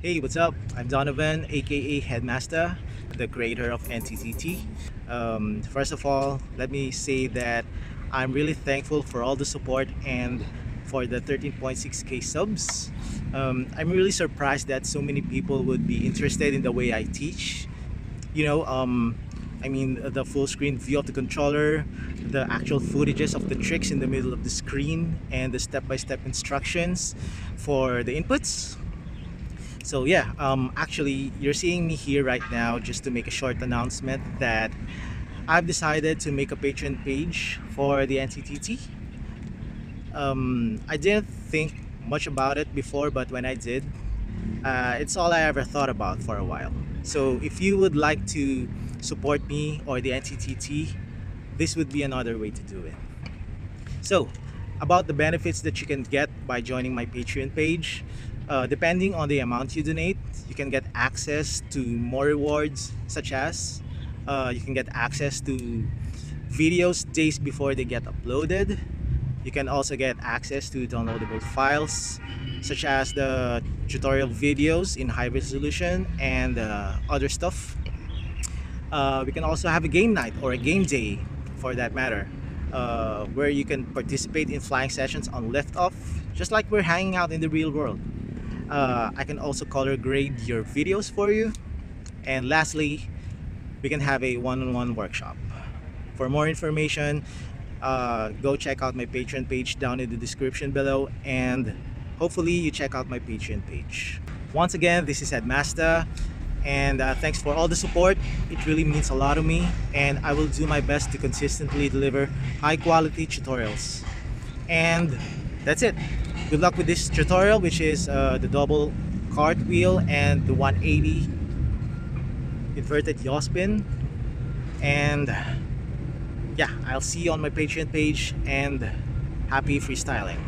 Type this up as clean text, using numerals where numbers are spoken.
Hey, what's up? I'm Donovan, aka Headmaster, the creator of NTTT. First of all, let me say that I'm really thankful for all the support and for the 13.6k subs. I'm really surprised that so many people would be interested in the way I teach. You know, the full screen view of the controller, the actual footages of the tricks in the middle of the screen, and the step-by-step instructions for the inputs. So yeah, actually you're seeing me here right now just to make a short announcement that I've decided to make a Patreon page for the NCTT. I didn't think much about it before, but when I did, it's all I ever thought about for a while. So if you would like to support me or the NCTT, this would be another way to do it. So, about the benefits that you can get by joining my Patreon page, depending on the amount you donate, you can get access to more rewards, such as you can get access to videos days before they get uploaded. You can also get access to downloadable files, such as the tutorial videos in high resolution and other stuff. We can also have a game night or a game day for that matter, where you can participate in flying sessions on liftoff, just like we're hanging out in the real world. I can also color grade your videos for you. And lastly, we can have a one-on-one workshop. For more information, go check out my Patreon page down in the description below, and hopefully you check out my Patreon page. Once again, this is Headmaster, and thanks for all the support. It really means a lot to me, and I will do my best to consistently deliver high quality tutorials. And that's it. Good luck with this tutorial, which is the double cartwheel and the 180 inverted yaw spin. And yeah, I'll see you on my Patreon page, and happy freestyling.